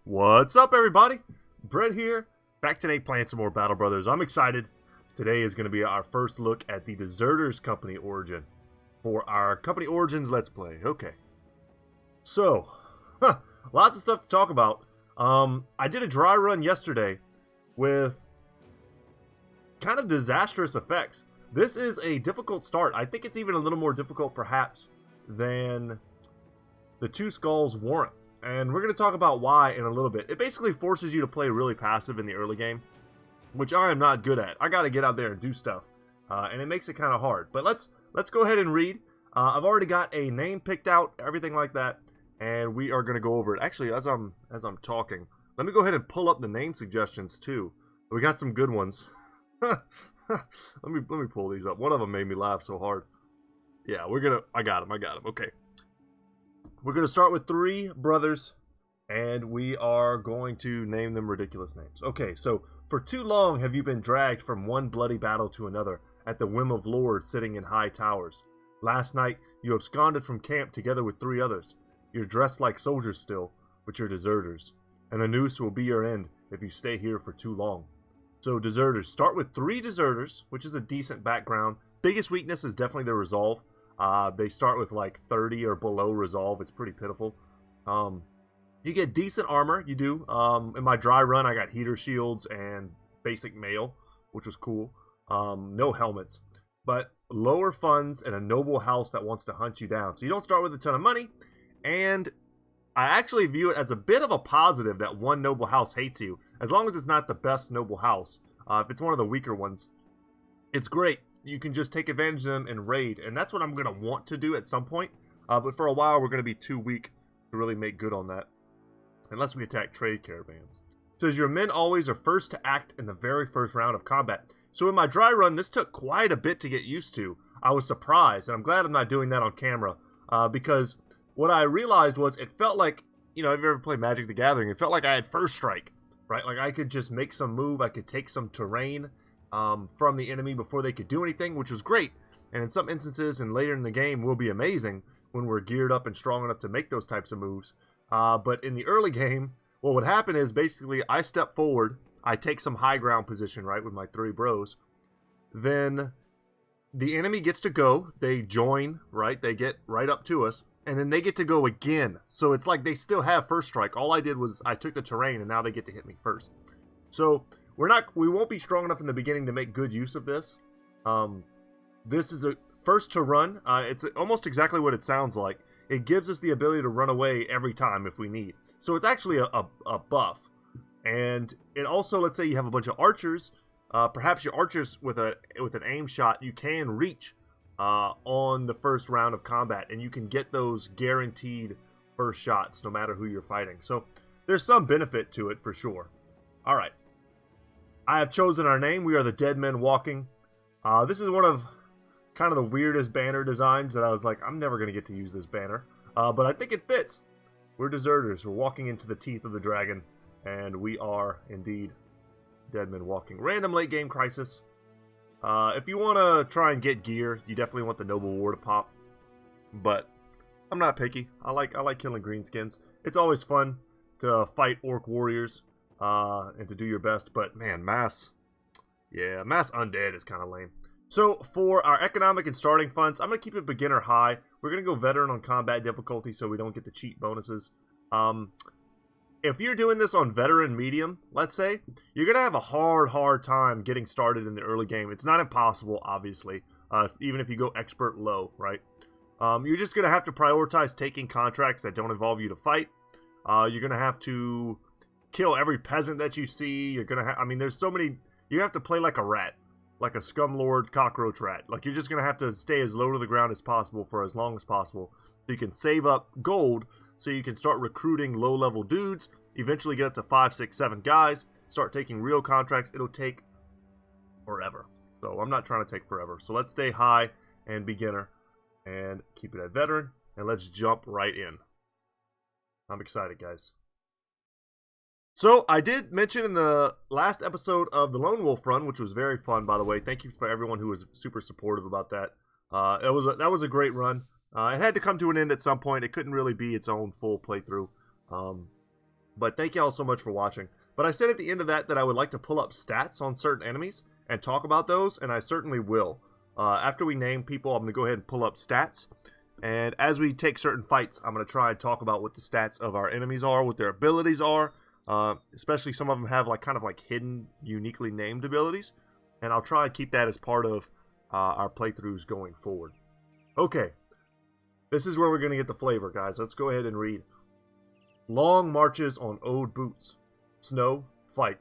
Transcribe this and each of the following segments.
What's up, everybody? Brett here, back today playing some more Battle Brothers. I'm excited. Today is going to be our first look at the Deserters Company Origin for our Company Origins Let's Play. Okay. So, lots of stuff to talk about. I did a dry run yesterday with kind of disastrous effects. This is a difficult start. I think it's even a little more difficult, perhaps, than the Two Skulls warrant. And we're going to talk about why in a little bit. It basically forces you to play really passive in the early game, which I am not good at. I got to get out there and do stuff, and it makes it kind of hard. But let's go ahead and read. I've already got a name picked out, everything like that, and we are going to go over it. Actually, as I'm talking, let me go ahead and pull up the name suggestions too. We got some good ones. let me pull these up. One of them made me laugh so hard. Yeah, I got him. Okay. We're going to start with three brothers, and we are going to name them ridiculous names. Okay, so, for too long have you been dragged from one bloody battle to another, at the whim of lords sitting in high towers. Last night, you absconded from camp together with three others. You're dressed like soldiers still, but you're deserters, and the noose will be your end if you stay here for too long. So, deserters. Start with three deserters, which is a decent background. Biggest weakness is definitely their resolve. They start with like 30 or below resolve. It's pretty pitiful. You get decent armor. You do. In my dry run, I got heater shields and basic mail, which was cool. No helmets. But lower funds and a noble house that wants to hunt you down. So you don't start with a ton of money. And I actually view it as a bit of a positive that one noble house hates you. As long as it's not the best noble house. If it's one of the weaker ones, it's great. You can just take advantage of them and raid, and that's what I'm going to want to do at some point, but for a while we're going to be too weak to really make good on that, unless we attack trade caravans. It says your men always are first to act in the very first round of combat. So in my dry run, this took quite a bit to get used to. I was surprised, and I'm glad I'm not doing that on camera, because what I realized was it felt like, you know, if you ever played Magic the Gathering, it felt like I had first strike, right? Like I could just make some move, I could take some terrain from the enemy before they could do anything, which was great. And in some instances and later in the game will be amazing when we're geared up and strong enough to make those types of moves. But in the early game, what would happen is basically I step forward, I take some high ground position, right, with my three bros. Then the enemy gets to go, they join, right, they get right up to us, and then they get to go again. So it's like they still have first strike. All I did was I took the terrain and now they get to hit me first. So we won't be strong enough in the beginning to make good use of this. This is a first to run. It's almost exactly what it sounds like. It gives us the ability to run away every time if we need. So it's actually a buff. And it also, let's say you have a bunch of archers. Perhaps your archers with an aim shot, you can reach on the first round of combat. And you can get those guaranteed first shots no matter who you're fighting. So there's some benefit to it for sure. Alright. I have chosen our name. We are the Dead Men Walking. This is one of kind of the weirdest banner designs that I was like, I'm never going to get to use this banner. But I think it fits. We're deserters. We're walking into the teeth of the dragon. And we are, indeed, Dead Men Walking. Random late game crisis. If you want to try and get gear, you definitely want the Noble War to pop. But I'm not picky. I like killing greenskins. It's always fun to fight orc warriors. And to do your best, but man, mass undead is kind of lame. So for our economic and starting funds, I'm going to keep it beginner high. We're going to go veteran on combat difficulty so we don't get the cheat bonuses. If you're doing this on veteran medium, let's say, you're going to have a hard time getting started in the early game. It's not impossible, obviously, even if you go expert low, right? You're just going to have to prioritize taking contracts that don't involve you to fight. You're going to have to kill every peasant that you see. You're gonna I mean, there's so many. You have to play like a rat, like a scumlord cockroach rat. Like you're just gonna have to stay as low to the ground as possible for as long as possible, so you can save up gold, so you can start recruiting low-level dudes. Eventually get up to 5, 6, 7 guys. Start taking real contracts. It'll take forever. So I'm not trying to take forever. So let's stay high and beginner, and keep it at veteran, and let's jump right in. I'm excited, guys. So, I did mention in the last episode of the Lone Wolf run, which was very fun, by the way. Thank you for everyone who was super supportive about that. That was a great run. It had to come to an end at some point. It couldn't really be its own full playthrough. But thank y'all so much for watching. But I said at the end of that I would like to pull up stats on certain enemies and talk about those, and I certainly will. After we name people, I'm going to go ahead and pull up stats. And as we take certain fights, I'm going to try and talk about what the stats of our enemies are, what their abilities are. Especially some of them have kind of hidden, uniquely named abilities. And I'll try and keep that as part of our playthroughs going forward. Okay. This is where we're going to get the flavor, guys. Let's go ahead and read. Long marches on old boots. Snow, fight.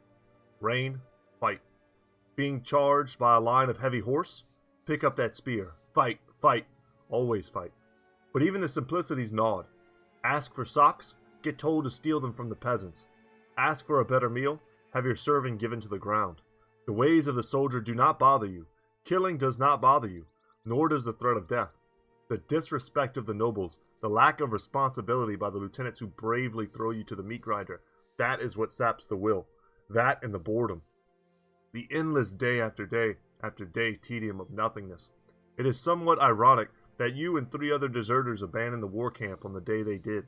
Rain, fight. Being charged by a line of heavy horse. Pick up that spear. Fight, fight. Always fight. But even the simplicities nod. Ask for socks. Get told to steal them from the peasants. Ask for a better meal. Have your serving given to the ground. The ways of the soldier do not bother you. Killing does not bother you. Nor does the threat of death. The disrespect of the nobles. The lack of responsibility by the lieutenants who bravely throw you to the meat grinder. That is what saps the will. That and the boredom. The endless day after day tedium of nothingness. It is somewhat ironic that you and 3 other deserters abandoned the war camp on the day they did.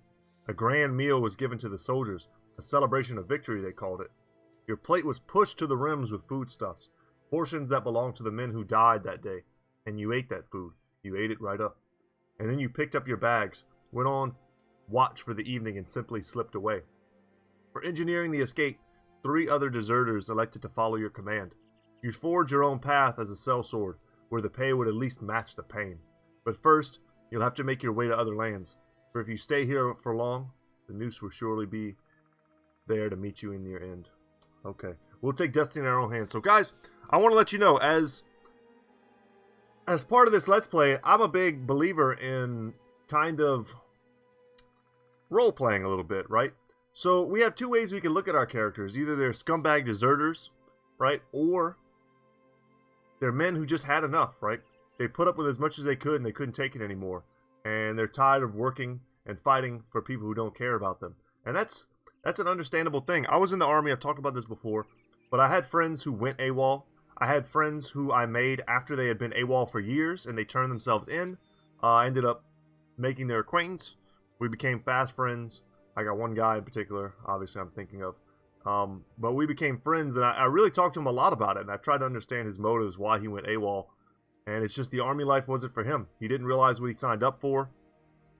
A grand meal was given to the soldiers, a celebration of victory they called it. Your plate was pushed to the rims with foodstuffs, portions that belonged to the men who died that day, and you ate that food. You ate it right up. And then you picked up your bags, went on watch for the evening, and simply slipped away. For engineering the escape, 3 other deserters elected to follow your command. You forged your own path as a sellsword, where the pay would at least match the pain. But first, you'll have to make your way to other lands, for if you stay here for long, the noose will surely be there to meet you in your end. Okay, we'll take destiny in our own hands. So guys, I want to let you know, as part of this Let's Play, I'm a big believer in kind of role-playing a little bit, right? So we have 2 ways we can look at our characters. Either they're scumbag deserters, right? Or they're men who just had enough, right? They put up with as much as they could and they couldn't take it anymore. And they're tired of working and fighting for people who don't care about them. And that's an understandable thing. I was in the army, I've talked about this before, but I had friends who went AWOL. I had friends who I made after they had been AWOL for years and they turned themselves in. I ended up making their acquaintance. We became fast friends. I got one guy in particular, obviously I'm thinking of. But we became friends, and I really talked to him a lot about it, and I tried to understand his motives, why he went AWOL. And it's just the army life wasn't for him. He didn't realize what he signed up for,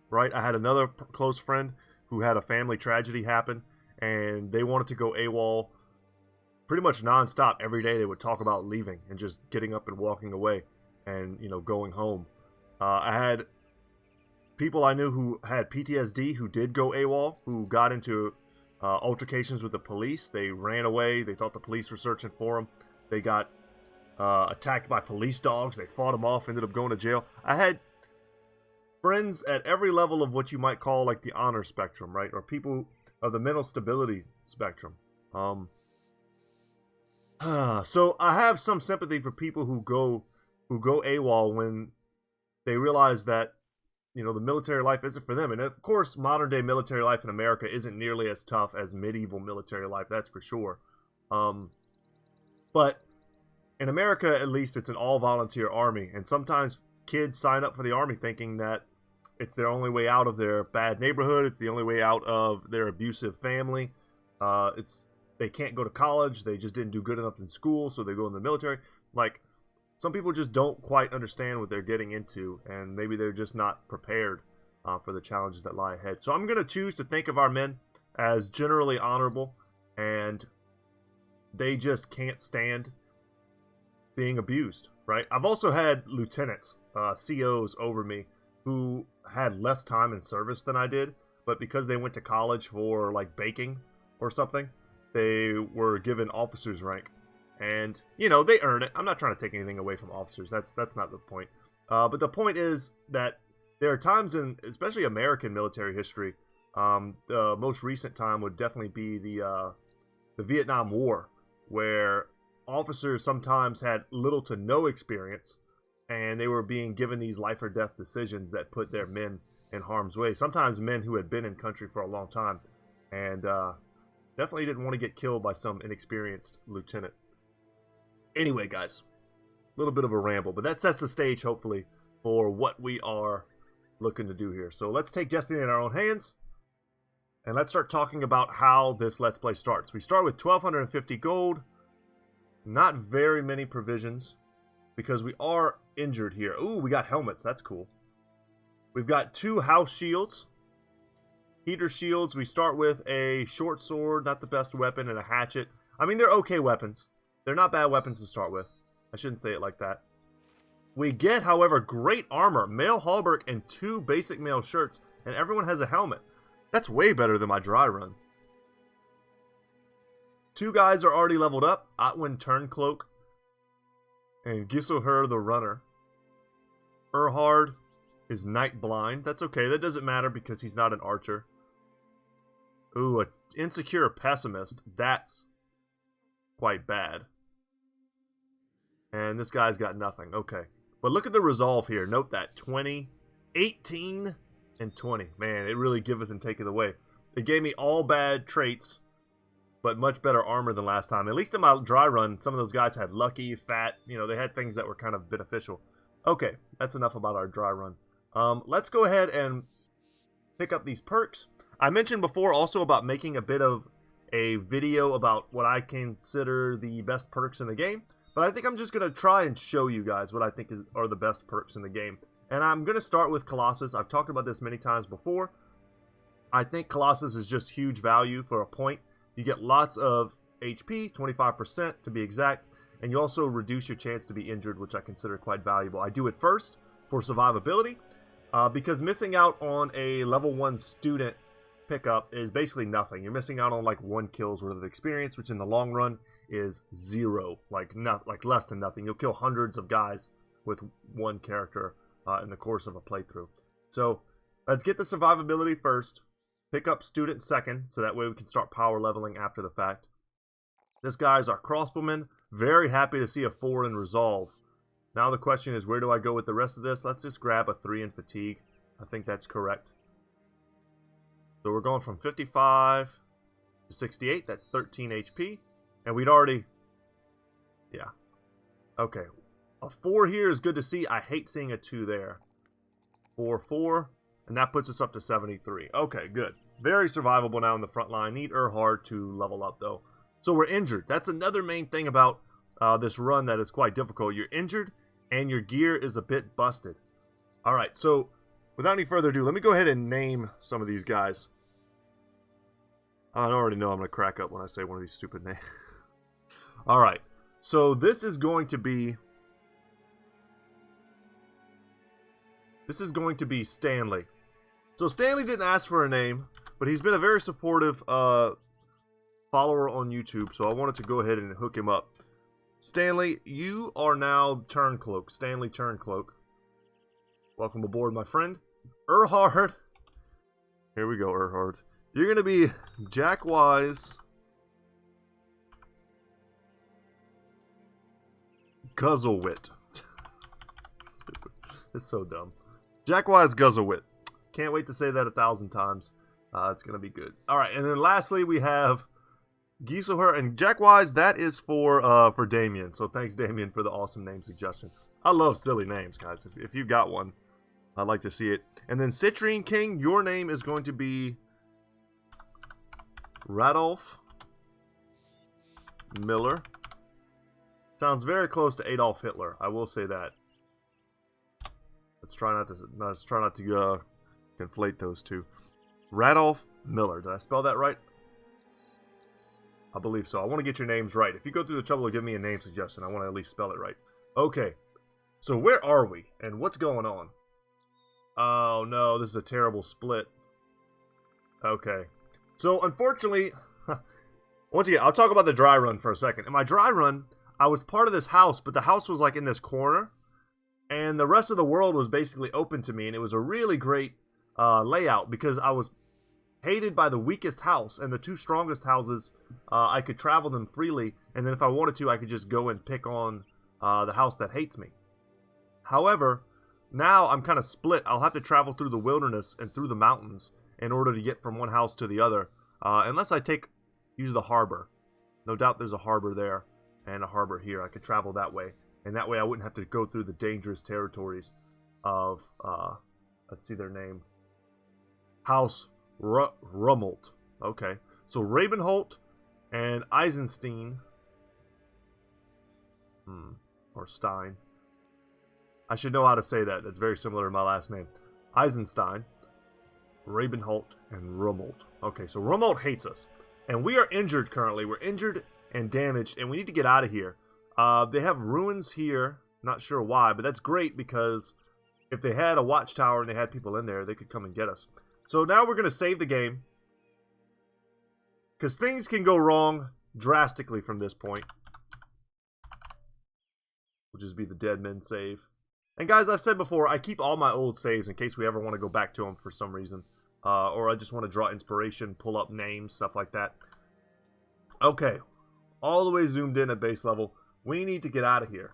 right? I had another close friend who had a family tragedy happen, and they wanted to go AWOL pretty much nonstop. Every day they would talk about leaving and just getting up and walking away and, going home. I had people I knew who had PTSD who did go AWOL, who got into altercations with the police. They ran away. They thought the police were searching for them. They got attacked by police dogs. They fought them off, ended up going to jail. I had friends at every level of what you might call like the honor spectrum, right? Or people of the mental stability spectrum. So I have some sympathy for people who go AWOL when they realize that the military life isn't for them. And of course, modern day military life in America isn't nearly as tough as medieval military life, that's for sure. But in America, at least, it's an all-volunteer army. And sometimes kids sign up for the army thinking that it's their only way out of their bad neighborhood. It's the only way out of their abusive family. They can't go to college. They just didn't do good enough in school, so they go in the military. Like, some people just don't quite understand what they're getting into, and maybe they're just not prepared for the challenges that lie ahead. So I'm going to choose to think of our men as generally honorable, and they just can't stand being abused, right? I've also had lieutenants, COs over me, who had less time in service than I did, but because they went to college for, like, baking or something, they were given officer's rank. And, they earn it. I'm not trying to take anything away from officers. That's not the point. But the point is that there are times in, especially American military history, the most recent time would definitely be the Vietnam War, where officers sometimes had little to no experience, and they were being given these life or death decisions that put their men in harm's way. Sometimes men who had been in country for a long time, and definitely didn't want to get killed by some inexperienced lieutenant. Anyway, guys, a little bit of a ramble, but that sets the stage, hopefully, for what we are looking to do here. So let's take destiny in our own hands. And let's start talking about how this Let's Play starts. We start with 1,250 gold. Not very many provisions, because we are injured here. Ooh, we got helmets. That's cool. We've got 2 house shields. Heater shields. We start with a short sword, not the best weapon, and a hatchet. I mean, they're okay weapons. They're not bad weapons to start with. I shouldn't say it like that. We get, however, great armor, mail hauberk, and 2 basic mail shirts, and everyone has a helmet. That's way better than my dry run. 2 guys are already leveled up. Otwin Turncloak and Giselher the Runner. Erhard is Night Blind. That's okay. That doesn't matter because he's not an archer. Ooh, an Insecure Pessimist. That's quite bad. And this guy's got nothing. Okay. But look at the resolve here. Note that. 20, 18, and 20. Man, it really giveth and taketh away. It gave me all bad traits, but much better armor than last time. At least in my dry run, some of those guys had lucky, fat. You know, they had things that were kind of beneficial. Okay, that's enough about our dry run. Let's go ahead and pick up these perks. I mentioned before also about making a bit of a video about what I consider the best perks in the game. But I think I'm just going to try and show you guys what I think are the best perks in the game. And I'm going to start with Colossus. I've talked about this many times before. I think Colossus is just huge value for a point. You get lots of HP, 25% to be exact. And you also reduce your chance to be injured, which I consider quite valuable. I do it first for survivability. Because missing out on a level 1 student pickup is basically nothing. You're missing out on like 1 kill's worth of experience, which in the long run is 0, like less than nothing. You'll kill hundreds of guys with 1 character in the course of a playthrough. So let's get the survivability first, pick up student second, so that way we can start power leveling after the fact. This guy's our crossbowman. Very happy to see a 4 in resolve. Now the question is, where do I go with the rest of this? Let's just grab a 3 in fatigue. I think that's correct. So we're going from 55 to 68. That's 13 HP. And we'd already... Yeah. Okay. A 4 here is good to see. I hate seeing a 2 there. 4, 4. And that puts us up to 73. Okay, good. Very survivable now in the front line. Need Erhard to level up, though. So we're injured. That's another main thing about this run that is quite difficult. You're injured, and your gear is a bit busted. Alright, so without any further ado, let me go ahead and name some of these guys. I already know I'm going to crack up when I say one of these stupid names. Alright, so this is going to be... Stanley. So Stanley didn't ask for a name, but he's been a very supportive follower on YouTube, so I wanted to go ahead and hook him up. Stanley, you are now Turncloak. Stanley Turncloak. Welcome aboard, my friend. Erhard. Here we go, Erhard. You're going to be Jackwise Guzzlewit. It's so dumb. Jackwise Guzzlewit. Can't wait to say that 1,000 times. It's going to be good. Alright, and then lastly we have Giselher and Jackwise. That is for Damien. So thanks, Damien, for the awesome name suggestion. I love silly names, guys. If you've got one, I'd like to see it. And then Citrine King, your name is going to be Radolf Miller. Sounds very close to Adolf Hitler. I will say that. Let's try not to conflate those two. Radolf Miller. Did I spell that right? I believe so. I want to get your names right. If you go through the trouble of giving me a name suggestion, I want to at least spell it right. Okay. So where are we? And what's going on? Oh no, this is a terrible split. Okay. So unfortunately, once again, I'll talk about the dry run for a second. In my dry run, I was part of this house, but the house was like in this corner. And the rest of the world was basically open to me. And it was a really great layout because I was hated by the weakest house. And the 2 strongest houses, I could travel them freely. And then if I wanted to, I could just go and pick on the house that hates me. However, now I'm kind of split. I'll have to travel through the wilderness and through the mountains in order to get from one house to the other. Unless I use the harbor. No doubt there's a harbor there and a harbor here. I could travel that way. And that way I wouldn't have to go through the dangerous territories of, let's see their name, House Rummelt. Okay. So Rabenholt and Eisenstein. Or Stein. I should know how to say that. That's very similar to my last name. Eisenstein, Rabenholt, and Rummelt. Okay, so Rummelt hates us. And we are injured currently. We're injured and damaged, and we need to get out of here. They have ruins here. Not sure why, but that's great because if they had a watchtower and they had people in there, they could come and get us. So now we're going to save the game. Because things can go wrong drastically from this point. Will just be the dead men save. And guys, I've said before, I keep all my old saves in case we ever want to go back to them for some reason. Or I just want to draw inspiration, pull up names, stuff like that. Okay. All the way zoomed in at base level. We need to get out of here.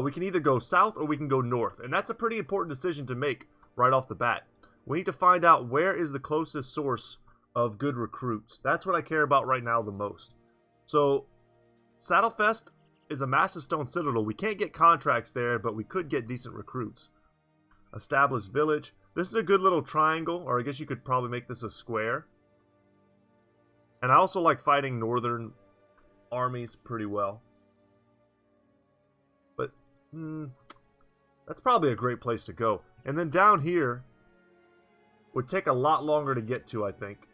We can either go south or we can go north. And that's a pretty important decision to make right off the bat. We need to find out where is the closest source of good recruits. That's what I care about right now the most. So, Saddlefest is a massive stone citadel. We can't get contracts there, but we could get decent recruits. Established village. This is a good little triangle, or I guess you could probably make this a square. And I also like fighting northern armies pretty well. But, that's probably a great place to go. And then down here would take a lot longer to get to, I think.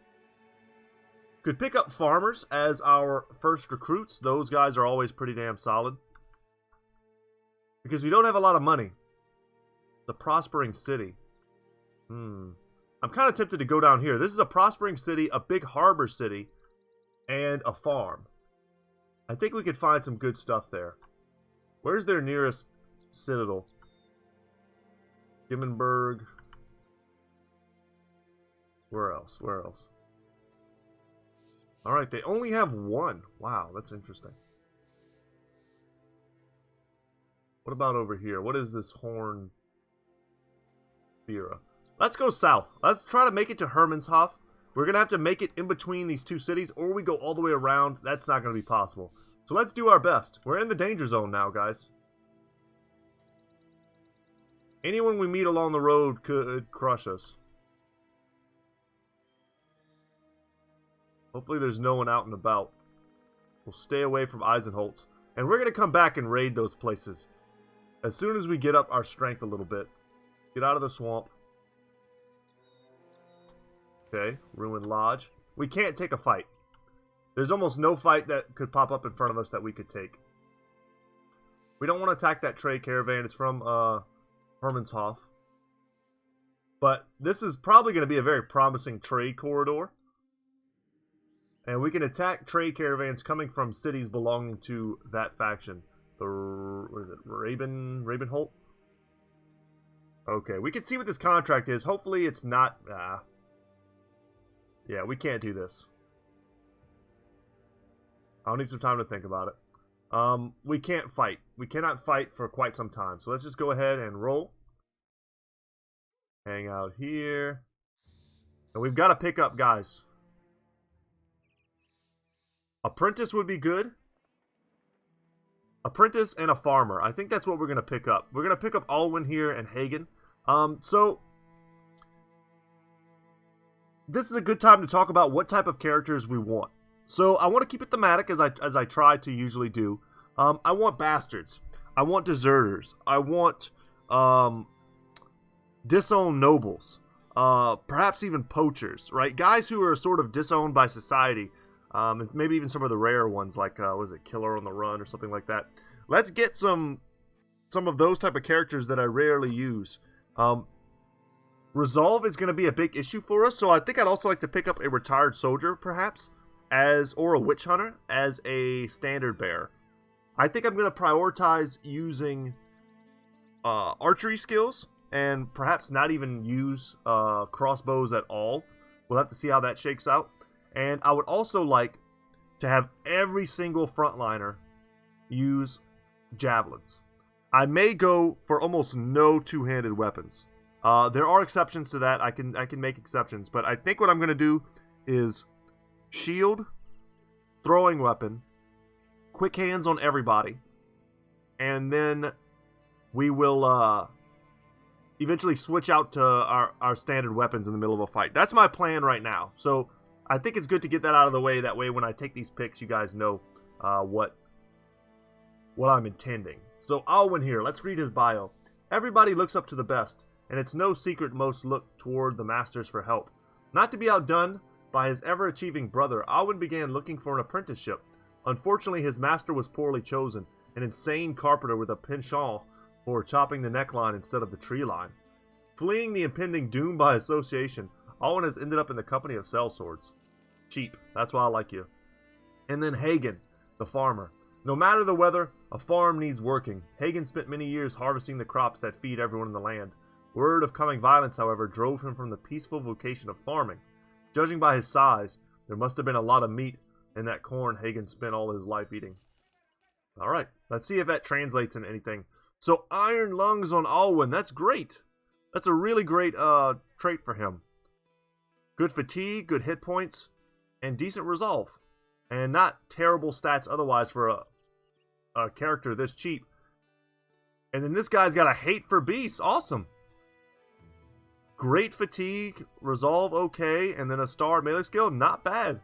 Could pick up farmers as our first recruits. Those guys are always pretty damn solid. Because we don't have a lot of money. The prospering city. I'm kind of tempted to go down here. This is a prospering city, a big harbor city, and a farm. I think we could find some good stuff there. Where's their nearest citadel? Gimmenberg. Where else? Where else? Alright, they only have one. Wow, that's interesting. What about over here? What is this Horn Bira? Let's go south. Let's try to make it to Hermanshof. We're going to have to make it in between these two cities, or we go all the way around. That's not going to be possible. So let's do our best. We're in the danger zone now, guys. Anyone we meet along the road could crush us. Hopefully there's no one out and about. We'll stay away from Eisenholz. And we're going to come back and raid those places as soon as we get up our strength a little bit. Get out of the swamp. Okay, Ruined Lodge. We can't take a fight. There's almost no fight that could pop up in front of us that we could take. We don't want to attack that trade caravan. It's from Hermanshof. But this is probably going to be a very promising trade corridor. And we can attack trade caravans coming from cities belonging to that faction. What is it? Rabenholt? Okay, we can see what this contract is. Hopefully it's not... Yeah, we can't do this. I'll need some time to think about it. We can't fight. We cannot fight for quite some time. So let's just go ahead and roll. Hang out here. And we've got to pick up guys. Apprentice would be good. Apprentice and a farmer. I think that's what we're going to pick up. We're going to pick up Alwyn here and Hagen. So this is a good time to talk about what type of characters we want. So I want to keep it thematic as I try to usually do. I want bastards. I want deserters. I want disowned nobles. Perhaps even poachers, right? Guys who are sort of disowned by society. And maybe even some of the rare ones like, what is it, Killer on the Run or something like that. Let's get some of those type of characters that I rarely use. Resolve is going to be a big issue for us, so I think I'd also like to pick up a retired soldier, perhaps, or a witch hunter, as a standard bearer. I think I'm going to prioritize using archery skills, and perhaps not even use crossbows at all. We'll have to see how that shakes out. And I would also like to have every single frontliner use javelins. I may go for almost no two-handed weapons. There are exceptions to that. I can make exceptions, but I think what I'm going to do is shield, throwing weapon, quick hands on everybody, and then we will eventually switch out to our standard weapons in the middle of a fight. That's my plan right now. So I think it's good to get that out of the way. That way when I take these picks, you guys know what I'm intending. So Alwyn here, let's read his bio. Everybody looks up to the best, and it's no secret most look toward the masters for help. Not to be outdone by his ever-achieving brother, Alwyn began looking for an apprenticeship. Unfortunately, his master was poorly chosen, an insane carpenter with a penchant for chopping the neckline instead of the tree line. Fleeing the impending doom by association, Alwyn has ended up in the company of sellswords. Cheap, that's why I like you. And then Hagen, the farmer. No matter the weather, a farm needs working. Hagen spent many years harvesting the crops that feed everyone in the land. Word of coming violence, however, drove him from the peaceful vocation of farming. Judging by his size, there must have been a lot of meat in that corn Hagen spent all his life eating. Alright, let's see if that translates into anything. So, iron lungs on Alwyn, that's great. That's a really great trait for him. Good fatigue, good hit points, and decent resolve. And not terrible stats otherwise for a character this cheap. And then this guy's got a hate for beasts. Awesome. Great fatigue, resolve okay, and then a star melee skill. Not bad.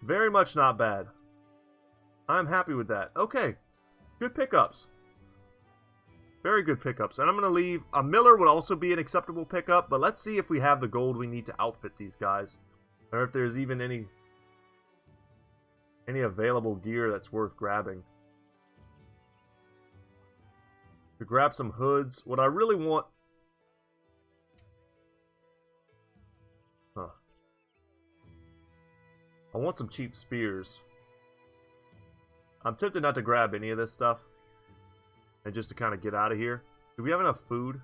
Very much not bad. I'm happy with that. Okay. Good pickups. Very good pickups. And I'm going to leave... A Miller would also be an acceptable pickup, but let's see if we have the gold we need to outfit these guys. Or if there's even any available gear that's worth grabbing. To grab some hoods. What I really want... I want some cheap spears. I'm tempted not to grab any of this stuff. And just to kind of get out of here. Do we have enough food?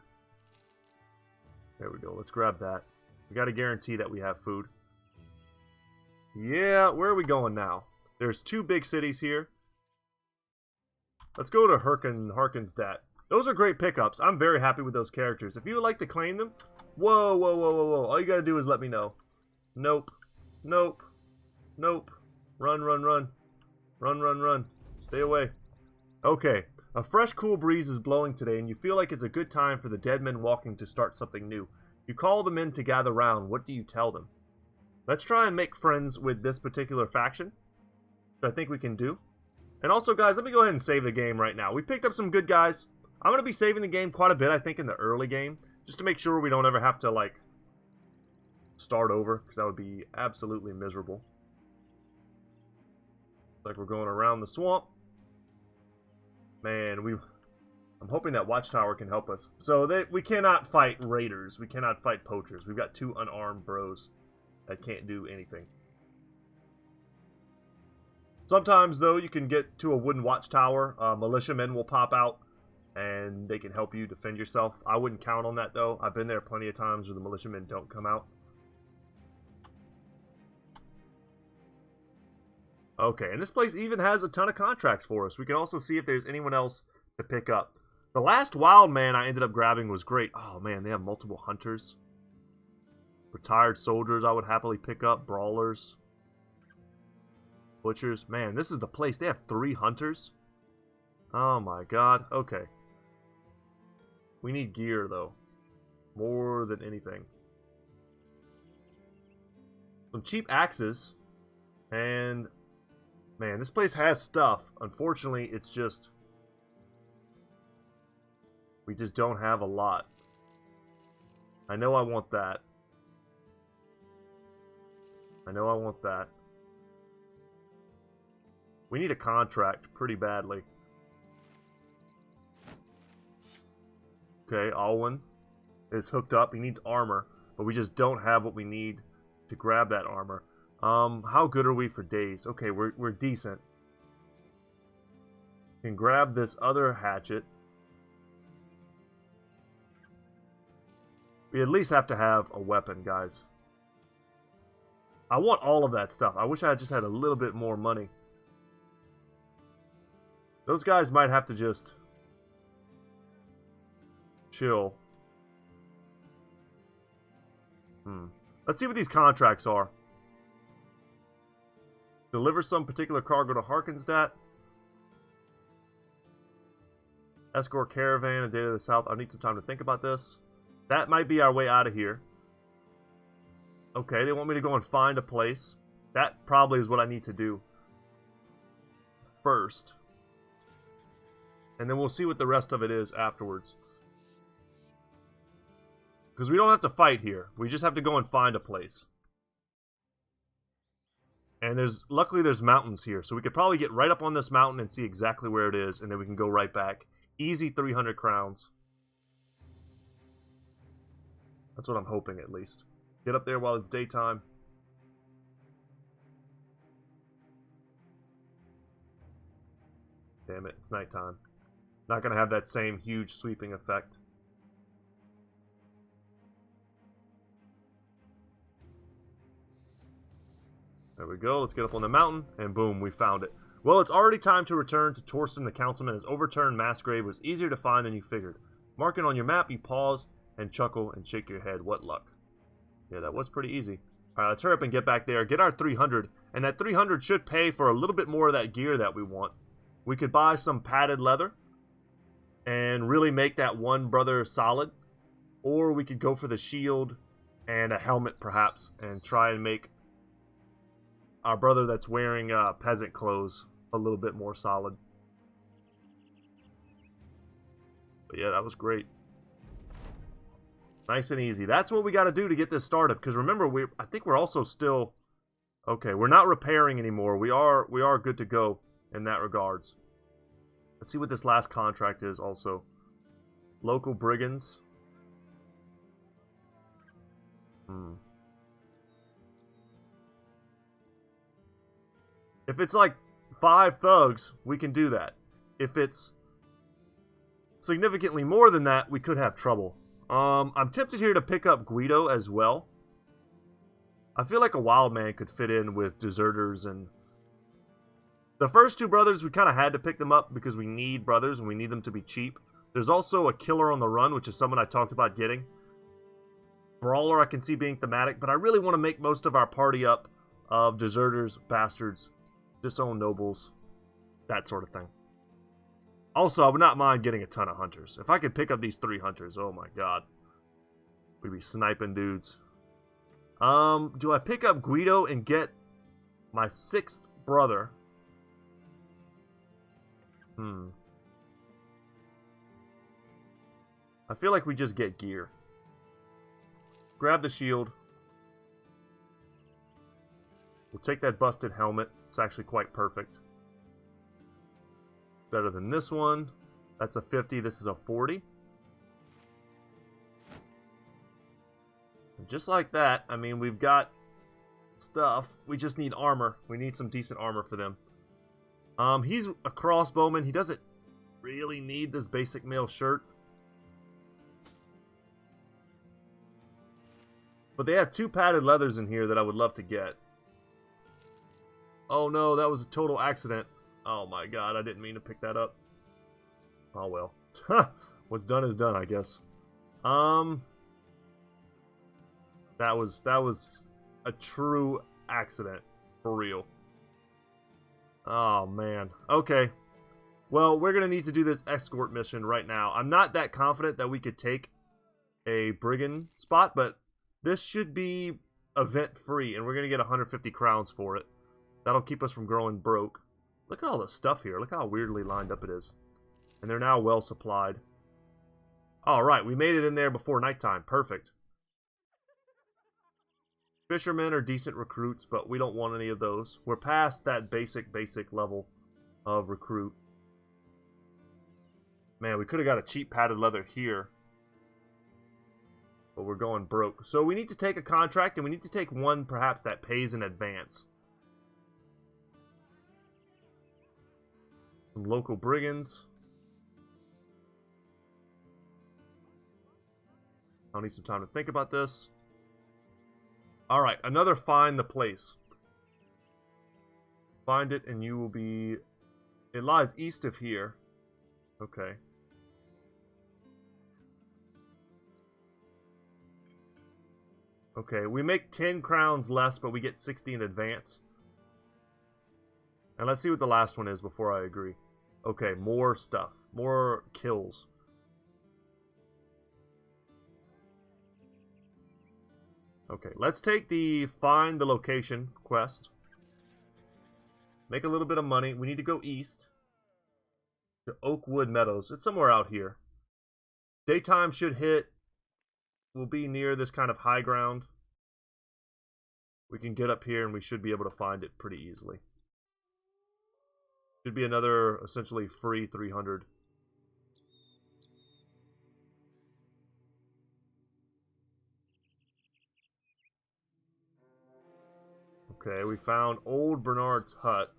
There we go. Let's grab that. We got to guarantee that we have food. Yeah, where are we going now? There's 2 big cities here. Let's go to Harkensdat. Those are great pickups. I'm very happy with those characters. If you would like to claim them... Whoa, whoa, whoa, whoa, whoa. All you got to do is let me know. Nope. Nope. Nope. Run, run, run. Run, run, run. Stay away. Okay. A fresh, cool breeze is blowing today, and you feel like it's a good time for the dead men walking to start something new. You call the men to gather round. What do you tell them? Let's try and make friends with this particular faction. I think we can do. And also, guys, let me go ahead and save the game right now. We picked up some good guys. I'm going to be saving the game quite a bit, I think, in the early game. Just to make sure we don't ever have to, like, start over. Because that would be absolutely miserable. Like we're going around the swamp. Man, I'm hoping that Watchtower can help us. So we cannot fight raiders. We cannot fight poachers. We've got 2 unarmed bros that can't do anything. Sometimes, though, you can get to a wooden watchtower. Militiamen will pop out, and they can help you defend yourself. I wouldn't count on that, though. I've been there plenty of times where the militiamen don't come out. Okay, and this place even has a ton of contracts for us. We can also see if there's anyone else to pick up. The last wild man I ended up grabbing was great. Oh, man, they have multiple hunters. Retired soldiers I would happily pick up. Brawlers. Butchers. Man, this is the place. They have 3 hunters. Oh, my God. Okay. We need gear, though. More than anything. Some cheap axes. And... man, this place has stuff. Unfortunately, it's just... we just don't have a lot. I know I want that. I know I want that. We need a contract pretty badly. Okay, Alwyn is hooked up. He needs armor, but we just don't have what we need to grab that armor. How good are we for days? Okay, we're decent. Can grab this other hatchet. We at least have to have a weapon, guys. I want all of that stuff. I wish I had just had a little bit more money. Those guys might have to just chill. Let's see what these contracts are. Deliver some particular cargo to Harkensdat. Escort caravan and data to the south. I need some time to think about this. That might be our way out of here. Okay, they want me to go and find a place. That probably is what I need to do first. And then we'll see what the rest of it is afterwards. Because we don't have to fight here. We just have to go and find a place. And luckily there's mountains here. So we could probably get right up on this mountain and see exactly where it is. And then we can go right back. Easy 300 crowns. That's what I'm hoping, at least. Get up there while it's daytime. Damn it, it's nighttime. Not going to have that same huge sweeping effect. There we go. Let's get up on the mountain. And boom, we found it. Well, it's already time to return to Torsten. The councilman has overturned mass grave was easier to find than you figured. Mark it on your map, you pause and chuckle and shake your head. What luck. Yeah, that was pretty easy. Alright, let's hurry up and get back there. Get our 300. And that 300 should pay for a little bit more of that gear that we want. We could buy some padded leather and really make that one brother solid. Or we could go for the shield and a helmet, perhaps, and try and make our brother that's wearing peasant clothes a little bit more solid. But yeah, that was great. Nice and easy. That's what we got to do to get this started. Because remember, I think we're also still... Okay, we're not repairing anymore. We are good to go in that regards. Let's see what this last contract is also. Local brigands. If it's like 5 thugs, we can do that. If it's significantly more than that, we could have trouble. I'm tempted here to pick up Guido as well. I feel like a wild man could fit in with deserters, and the first 2 brothers, we kind of had to pick them up because we need brothers and we need them to be cheap. There's also a killer on the run, which is someone I talked about getting. Brawler I can see being thematic, but I really want to make most of our party up of deserters, bastards, disowned nobles, that sort of thing. Also, I would not mind getting a ton of hunters. If I could pick up these 3 hunters, oh my god. We'd be sniping dudes. Do I pick up Guido and get my 6th brother? I feel like we just get gear. Grab the shield. We'll take that busted helmet. It's actually quite perfect. Better than this one. That's a 50. This is a 40. And just like that, I mean, we've got stuff. We just need armor. We need some decent armor for them. He's a crossbowman. He doesn't really need this basic mail shirt. But they have 2 padded leathers in here that I would love to get. Oh no, that was a total accident. Oh my god, I didn't mean to pick that up. Oh well. What's done is done, I guess. That was a true accident. For real. Oh man. Okay. Well, we're going to need to do this escort mission right now. I'm not that confident that we could take a brigand spot, but this should be event free, and we're going to get 150 crowns for it. That'll keep us from growing broke. Look at all the stuff here. Look how weirdly lined up it is. And they're now well supplied. Alright, we made it in there before nighttime. Perfect. Fishermen are decent recruits, but we don't want any of those. We're past that basic level of recruit. Man, we could have got a cheap padded leather here. But we're going broke. So we need to take a contract, and we need to take one perhaps that pays in advance. Some local brigands. I'll need some time to think about this. Alright, another find the place. Find it and you will be... It lies east of here. Okay. Okay, we make 10 crowns less, but we get 60 in advance. And let's see what the last one is before I agree. Okay, more stuff. more kills. Okay, let's take the find the location quest. Make a little bit of money. We need to go east to Oakwood Meadows. It's somewhere out here. Daytime should hit. We'll be near this kind of high ground. We can get up here and we should be able to find it pretty easily. Should be another essentially free 300. Okay, we found Old Bernard's hut.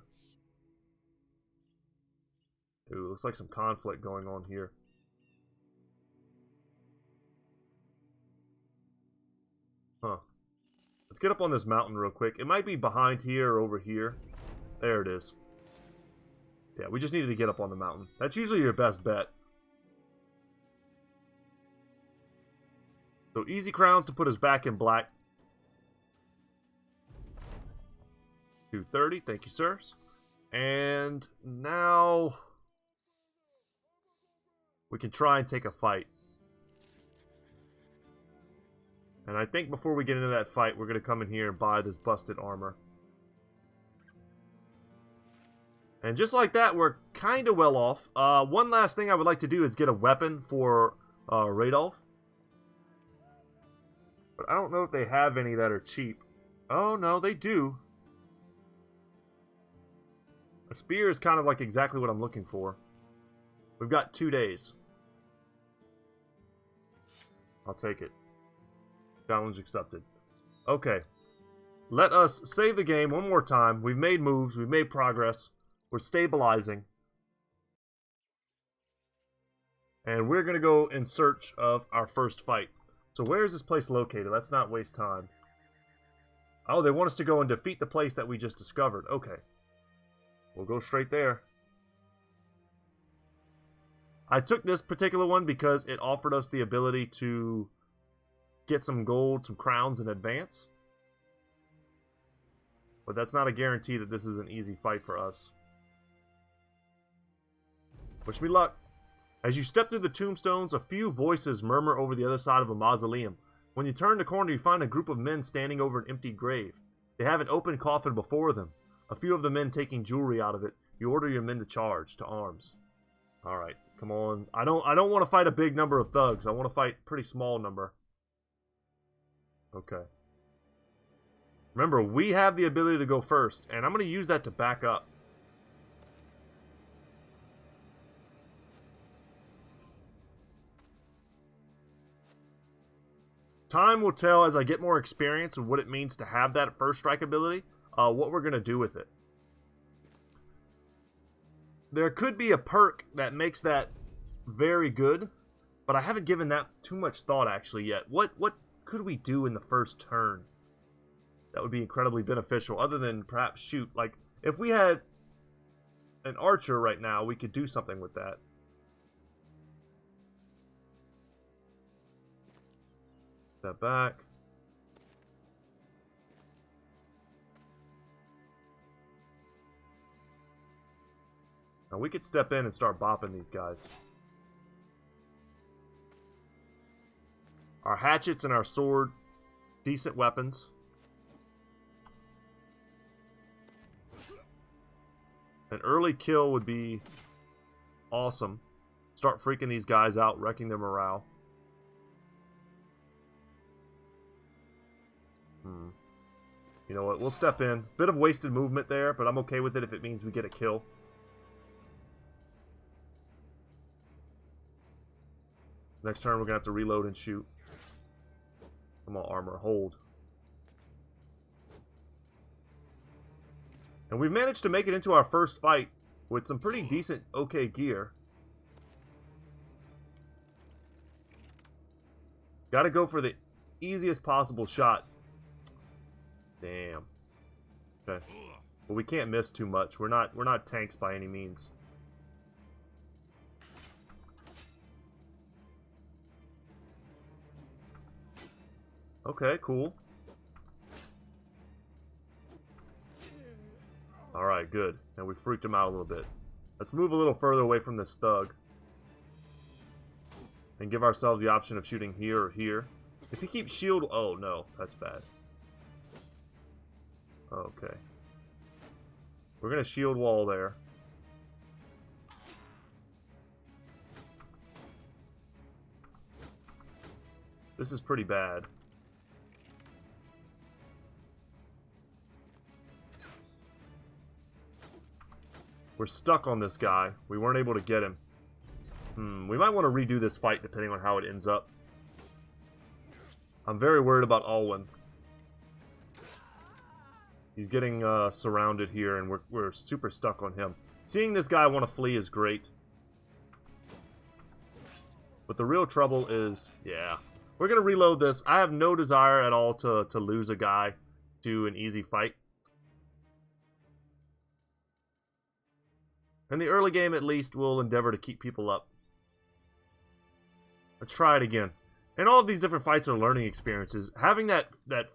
Ooh, looks like some conflict going on here. Huh. Let's get up on this mountain real quick. It might be behind here or over here. There it is. Yeah, we just needed to get up on the mountain. That's usually your best bet. So easy crowns to put us back in black. 230, thank you, sirs. And now we can try and take a fight. And I think before we get into that fight, we're going to come in here and buy this busted armor. And just like that, we're kind of well off. One last thing I would like to do is get a weapon for Radolf. But I don't know if they have any that are cheap. Oh, no, they do. A spear is kind of like exactly what I'm looking for. We've got 2 days. I'll take it. Challenge accepted. Okay. Let us save the game one more time. We've made moves. We've made progress. We're stabilizing. And we're going to go in search of our first fight. So where is this place located? Let's not waste time. Oh, they want us to go and defeat the place that we just discovered. Okay. We'll go straight there. I took this particular one because it offered us the ability to get some gold, some crowns in advance. But that's not a guarantee that this is an easy fight for us. Wish me luck. As you step through the tombstones, a few voices murmur over the other side of a mausoleum. When you turn the corner, you find a group of men standing over an empty grave. They have an open coffin before them. A few of the men taking jewelry out of it. You order your men to charge, to arms. Alright, come on. I don't want to fight a big number of thugs. I want to fight a pretty small number. Okay. Remember, we have the ability to go first, and I'm going to use that to back up. Time will tell as I get more experience of what it means to have that first strike ability, what we're going to do with it. There could be a perk that makes that very good, but I haven't given that too much thought actually yet. What could we do in the first turn that would be incredibly beneficial other than perhaps shoot? Like, if we had an archer right now, we could do something with that. Step back. Now we could step in and start bopping these guys. Our hatchets and our sword, decent weapons. An early kill would be awesome. Start freaking these guys out, wrecking their morale. You know what? We'll step in. Bit of wasted movement there, but I'm okay with it if it means we get a kill. Next turn, we're going to have to reload and shoot. Come on, armor. Hold. And we've managed to make it into our first fight with some pretty decent, okay gear. Got to go for the easiest possible shot. Damn. Okay. But we can't miss too much. We're not tanks by any means. Okay, cool. Alright, good. Now we freaked him out a little bit. Let's move a little further away from this thug. and give ourselves the option of shooting here or here. If he keeps shield... Oh, no. That's bad. Okay. We're going to shield wall there. This is pretty bad. We're stuck on this guy. We weren't able to get him. We might want to redo this fight depending on how it ends up. I'm very worried about Alwyn. He's getting surrounded here, and we're super stuck on him. Seeing this guy want to flee is great. But the real trouble is, yeah. We're going to reload this. I have no desire at all to lose a guy to an easy fight. In the early game, at least, we'll endeavor to keep people up. Let's try it again. And all of these different fights are learning experiences. Having that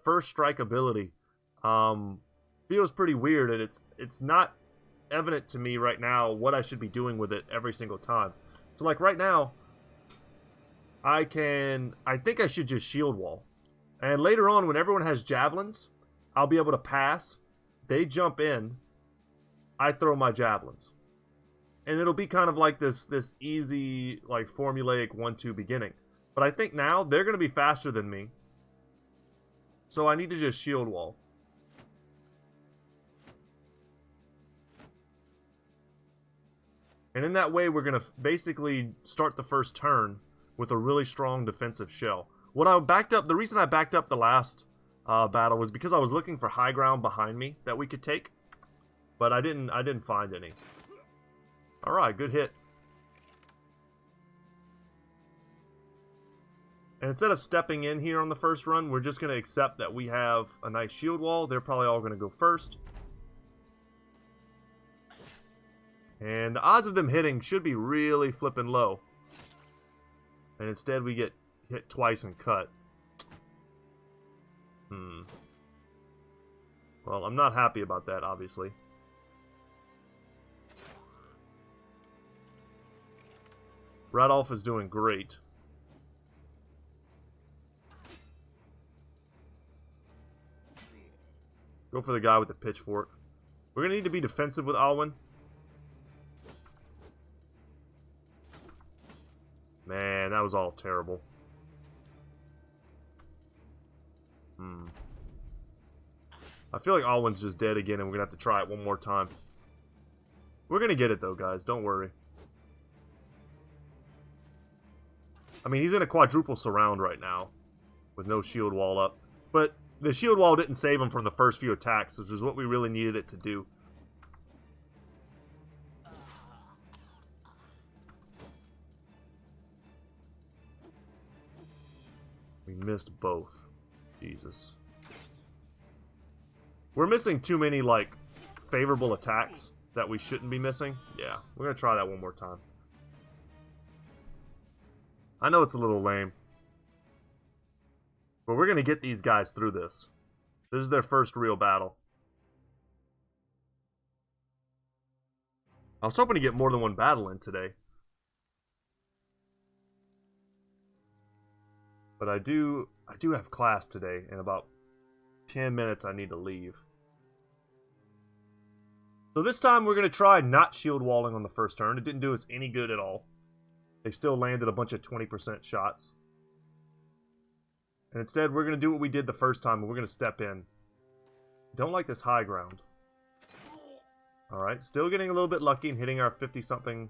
first strike ability feels pretty weird, and it's not evident to me right now what I should be doing with it every single time. So like right now, I think I should just shield wall. And later on, when everyone has javelins, I'll be able to pass. They jump in. I throw my javelins. And it'll be kind of like this easy, like, formulaic 1-2 beginning. But I think now they're going to be faster than me. So I need to just shield wall. And in that way, we're going to basically start the first turn with a really strong defensive shell. The reason I backed up the last battle was because I was looking for high ground behind me that we could take. But I didn't find any. Alright, good hit. And instead of stepping in here on the first run, we're just going to accept that we have a nice shield wall. They're probably all going to go first. And the odds of them hitting should be really flipping low. And instead we get hit twice and cut. Well, I'm not happy about that, obviously. Radolf is doing great. Go for the guy with the pitchfork. We're going to need to be defensive with Alwyn. Man, that was all terrible. I feel like Alwyn's just dead again, and we're going to have to try it one more time. We're going to get it, though, guys. Don't worry. I mean, he's in a quadruple surround right now with no shield wall up. But the shield wall didn't save him from the first few attacks, which is what we really needed it to do. We missed both. Jesus. We're missing too many, like, favorable attacks that we shouldn't be missing. Yeah, we're going to try that one more time. I know it's a little lame. But we're going to get these guys through this. This is their first real battle. I was hoping to get more than one battle in today. But I do have class today. In about 10 minutes I need to leave. So this time we're going to try not shield walling on the first turn. It didn't do us any good at all. They still landed a bunch of 20% shots. And instead, we're going to do what we did the first time, and we're going to step in. Don't like this high ground. Alright, still getting a little bit lucky and hitting our 50-something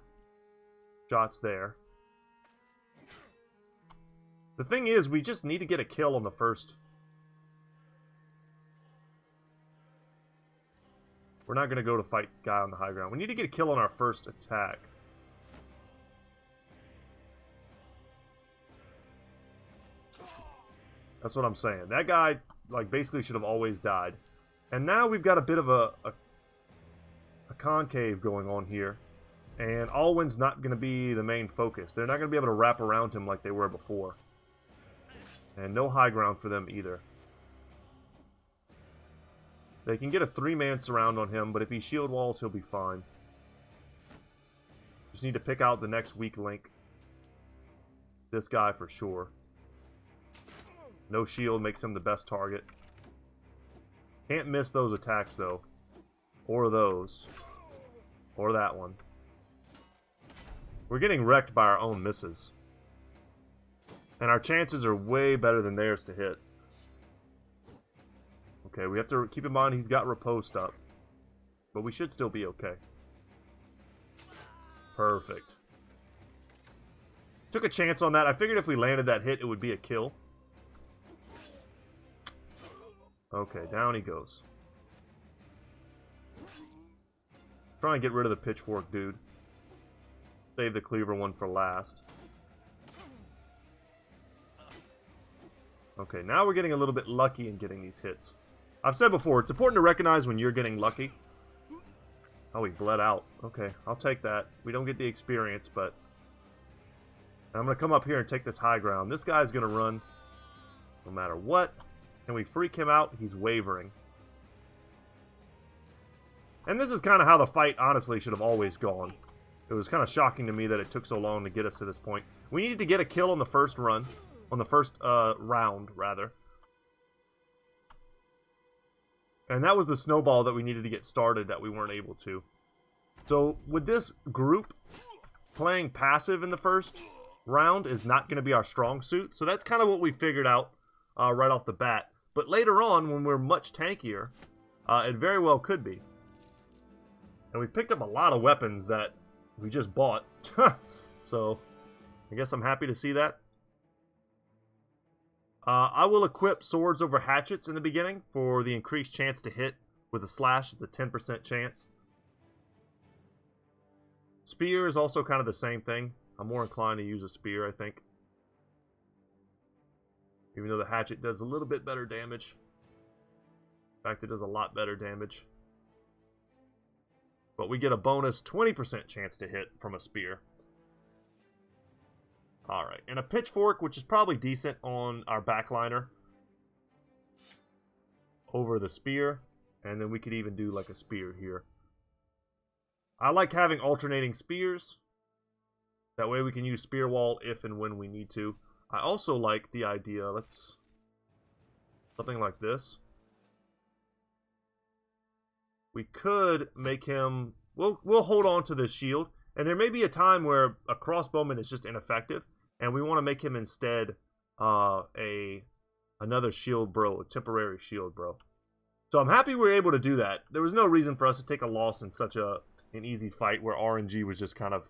shots there. The thing is, we just need to get a kill on the first. We're not going to go to fight guy on the high ground. We need to get a kill on our first attack. That's what I'm saying. That guy, like, basically should have always died. And now we've got a bit of a concave going on here. And Alwyn's not going to be the main focus. They're not going to be able to wrap around him like they were before. And no high ground for them either. They can get a 3-man surround on him, but if he shield walls, he'll be fine. Just need to pick out the next weak link. This guy for sure. No shield makes him the best target. Can't miss those attacks though. Or those. Or that one. We're getting wrecked by our own misses. And our chances are way better than theirs to hit. Okay, we have to keep in mind he's got riposte up. But we should still be okay. Perfect. Took a chance on that. I figured if we landed that hit, it would be a kill. Okay, down he goes. Try and get rid of the pitchfork, dude. Save the cleaver one for last. Okay, now we're getting a little bit lucky in getting these hits. I've said before, it's important to recognize when you're getting lucky. Oh, he bled out. Okay, I'll take that. We don't get the experience, but I'm going to come up here and take this high ground. This guy's going to run no matter what. Can we freak him out? He's wavering. And this is kind of how the fight, honestly, should have always gone. It was kind of shocking to me that it took so long to get us to this point. We needed to get a kill on the first run. On the first round, rather. And that was the snowball that we needed to get started that we weren't able to. So, with this group, playing passive in the first round is not going to be our strong suit. So that's kind of what we figured out right off the bat. But later on, when we're much tankier, it very well could be. And we picked up a lot of weapons that we just bought. So, I guess I'm happy to see that. I will equip swords over hatchets in the beginning for the increased chance to hit with a slash. It's a 10% chance. Spear is also kind of the same thing. I'm more inclined to use a spear, I think. Even though the hatchet does a little bit better damage. In fact, it does a lot better damage. But we get a bonus 20% chance to hit from a spear. Alright, and a pitchfork, which is probably decent on our backliner. Over the spear. And then we could even do like a spear here. I like having alternating spears. That way we can use spear wall if and when we need to. I also like the idea, something like this. We could make him, we'll hold on to this shield. And there may be a time where a crossbowman is just ineffective. And we want to make him instead another shield bro, a temporary shield bro. So I'm happy we were able to do that. There was no reason for us to take a loss in such an easy fight where RNG was just kind of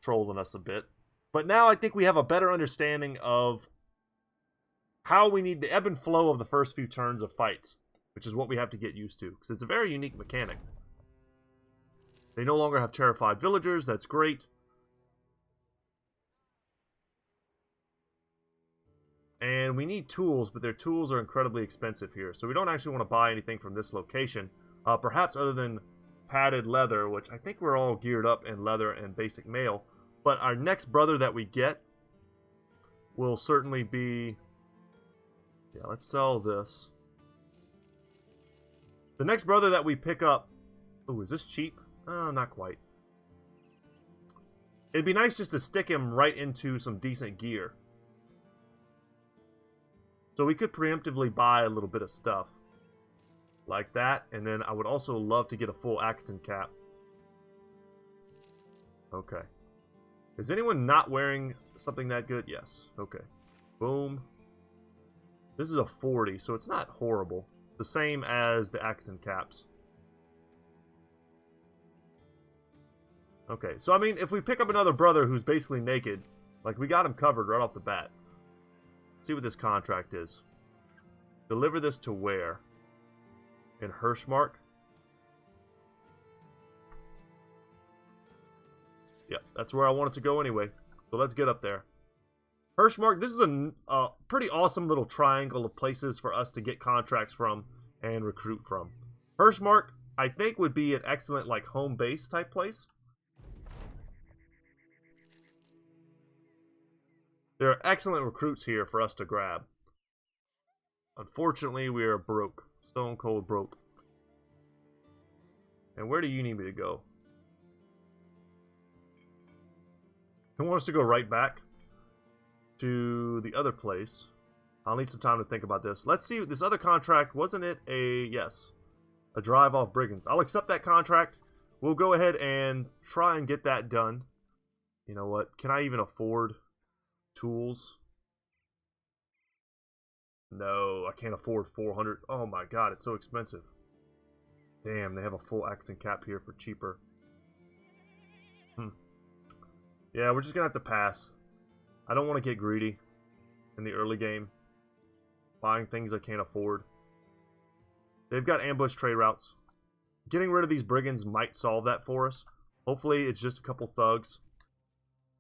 trolling us a bit. But now I think we have a better understanding of how we need the ebb and flow of the first few turns of fights, which is what we have to get used to, because it's a very unique mechanic. They no longer have terrified villagers. That's great. And we need tools, but their tools are incredibly expensive here. So we don't actually want to buy anything from this location. Perhaps other than padded leather, which I think we're all geared up in leather and basic mail. But our next brother that we get will certainly be... Yeah, let's sell this. The next brother that we pick up... Oh, is this cheap? Oh, not quite. It'd be nice just to stick him right into some decent gear. So we could preemptively buy a little bit of stuff. Like that. And then I would also love to get a full Acton cap. Okay. Is anyone not wearing something that good? Yes. Okay. Boom. This is a 40, so it's not horrible. The same as the Acton caps. Okay, so I mean, if we pick up another brother who's basically naked, like we got him covered right off the bat. Let's see what this contract is. Deliver this to where? In Hirschmark? Yep, that's where I want it to go anyway. So let's get up there. Hirschmark, this is a pretty awesome little triangle of places for us to get contracts from and recruit from. Hirschmark, I think, would be an excellent like home base type place. There are excellent recruits here for us to grab. Unfortunately, we are broke. Stone cold broke. And where do you need me to go? Who wants to go right back? to the other place. I'll need some time to think about this. Let's see, this other contract, wasn't it a, yes, a drive off brigands. I'll accept that contract. We'll go ahead and try and get that done. You know what, can I even afford tools? No, I can't afford 400. Oh my god, it's so expensive. Damn, they have a full acting cap here for cheaper. Yeah, we're just gonna have to pass. I don't want to get greedy in the early game, buying things I can't afford. They've got ambush trade routes. Getting rid of these brigands might solve that for us. Hopefully it's just a couple thugs.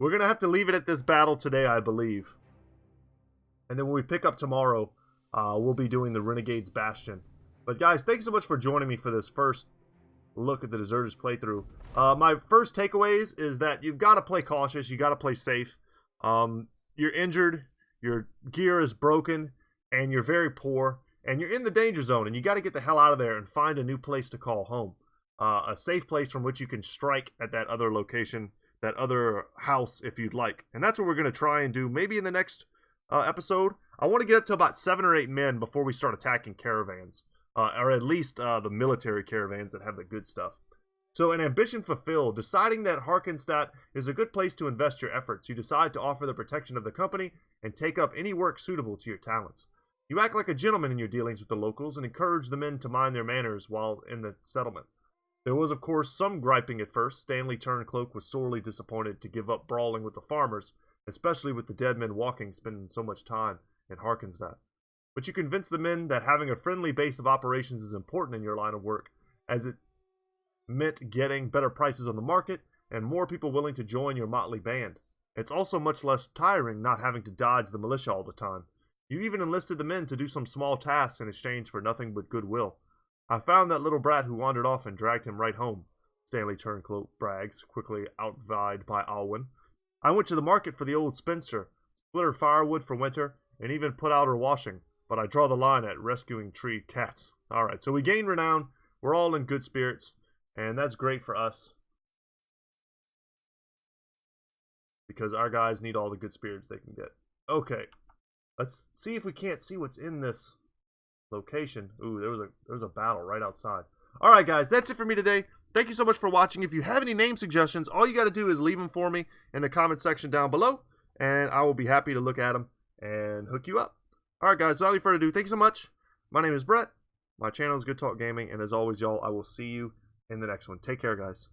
We're gonna have to leave it at this battle today, I believe. And then when we pick up tomorrow, we'll be doing the Renegade's Bastion. But guys, thanks so much for joining me for this first look at the Deserters playthrough. My first takeaways is that you've got to play cautious. You got to play safe. You're injured, your gear is broken, and you're very poor, and you're in the danger zone, and you got to get the hell out of there and find a new place to call home. A safe place from which you can strike at that other location, that other house if you'd like. And that's what we're going to try and do maybe in the next episode. I want to get up to about 7 or 8 men before we start attacking caravans. Or at least the military caravans that have the good stuff. So an ambition fulfilled, deciding that Harkenstadt is a good place to invest your efforts. You decide to offer the protection of the company and take up any work suitable to your talents. You act like a gentleman in your dealings with the locals and encourage the men to mind their manners while in the settlement. There was of course some griping at first. Stanley Turncloak was sorely disappointed to give up brawling with the farmers, especially with the dead men walking, spending so much time in Harkenstadt. But you convince the men that having a friendly base of operations is important in your line of work, as it meant getting better prices on the market and more people willing to join your motley band. It's also much less tiring not having to dodge the militia all the time. You even enlisted the men to do some small tasks in exchange for nothing but goodwill. I found that little brat who wandered off and dragged him right home, Stanley Turncloak brags, quickly outvied by Alwyn. I went to the market for the old spinster, split her firewood for winter, and even put out her washing. But I draw the line at rescuing treed cats. Alright, so we gain renown. We're all in good spirits. And that's great for us. Because our guys need all the good spirits they can get. Okay. Let's see if we can't see what's in this location. Ooh, there was a battle right outside. Alright guys, that's it for me today. Thank you so much for watching. If you have any name suggestions, all you got to do is leave them for me in the comment section down below. And I will be happy to look at them and hook you up. Alright guys, without any further ado, thank you so much. My name is Brett. My channel is Goodtalk Gaming, and as always, y'all, I will see you in the next one. Take care, guys.